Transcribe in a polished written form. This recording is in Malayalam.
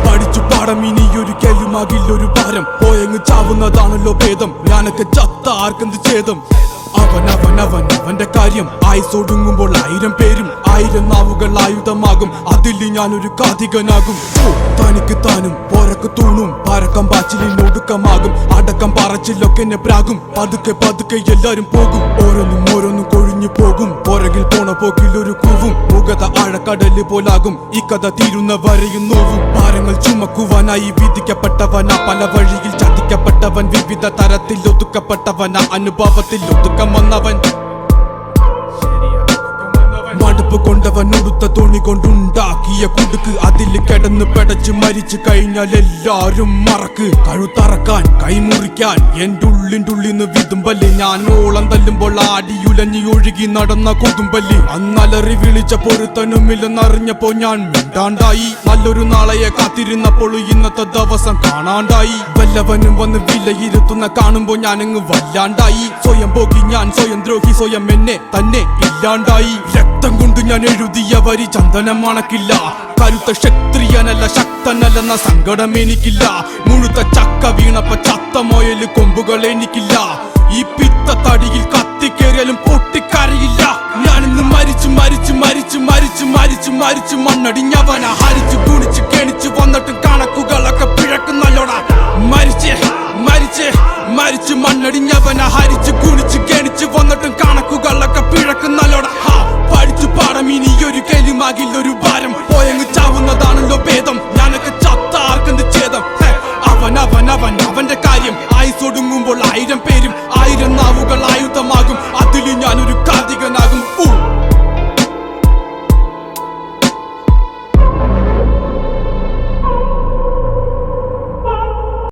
പഠിച്ചു പാടം ഇനിയൊരിക്കലുമാകില്ലൊരു ഭാരം പോയങ്ങ് ചാവുന്നതാണല്ലോ ഭേദം ഞാനൊക്കെ ചത്ത ആർക്കെന്ത് ഛേദം അവന്റെ കാര്യം ആയുസൊടുങ്ങുമ്പോൾ 1000 പേരും 1000 നാവുകൾ ആയുധമാകും അതിൽ ഞാനൊരു കാതികനാകും തനിക്ക് താനും പോരക്ക് തൂണും പരക്കം പാച്ചിലിനൊടുക്കമാകും അടക്കം പറച്ചിലൊക്കെ എന്നെ പ്രാകും പതുക്കെ എല്ലാരും പോകും ഓരോന്നും കൊഴിഞ്ഞു പോകും പുറകിൽ പോണ പോക്കിൽ ഒരു കൂവും മുഖത ആഴക്കടല് പോലാകും ഈ കഥ തീരുന്ന വരെയും നോവും ഭാരങ്ങൾ ചുമക്കുവാനായി വിധിക്കപ്പെട്ടവനാ പല വഴിയിൽ ചതിക്കപ്പെട്ടവൻ വിവിധ തരത്തിൽ ഒതുക്കപ്പെട്ടവനാ അനുഭവത്തിൽ ഒതുക്കം വന്നവൻ മടുപ്പ് കൊണ്ടവൻ ഉടുത്ത തോണി കൊണ്ടുണ്ടാക്കിയ കുടുക്ക് അതിൽ കിടന്ന് പെടച്ച് മരിച്ചു കഴിഞ്ഞാൽ എല്ലാരും മറക്ക് കഴുത്തറക്കാൻ കൈമുറിക്കാൻ എന്റെ ഉള്ളിൻ്റെ വിതുമ്പല് ഞാൻ ഓളം തല്ലുമ്പോൾ ആടിയുലഞ്ഞി ഒഴുകി നടന്ന കൊതുമ്പല് അന്നലറി വിളിച്ച പൊരുത്തനുമില്ലെന്നറിഞ്ഞപ്പോ ഞാൻ മിണ്ടാണ്ടായി നല്ലൊരു നാളെയെ കാത്തിരുന്നപ്പോൾ ഇന്നത്തെ ദിവസം കാണാണ്ടായി വല്ലവനും വന്ന് വിലയിരുത്തുന്ന കാണുമ്പോ ഞാനങ്ങ് വല്ലാണ്ടായി സ്വയം പോകി ഞാൻ സ്വയം ദ്രോഹി സ്വയം എന്നെ തന്നെ ഇല്ലാണ്ടായി രക്തം കൊണ്ട് ഞാൻ എഴുതിയ വരി ചന്ദനം മണക്കില്ല കരുത്ത ക്ഷത്രിയനല്ല ശക്തനല്ലെന്ന സങ്കടം എനിക്കില്ല മുഴുത്ത ചക്ക വീണപ്പ ചത്ത മൊയല് കൊമ്പുകൾ എനിക്കില്ല ഈ പിത്ത തടിയിൽ കത്തിക്കേറിയാലും പൊട്ടിക്കരയില്ല ഞാനിന്ന് മരിച്ചു മണ്ണടിഞ്ഞവന ഹരിച്ചു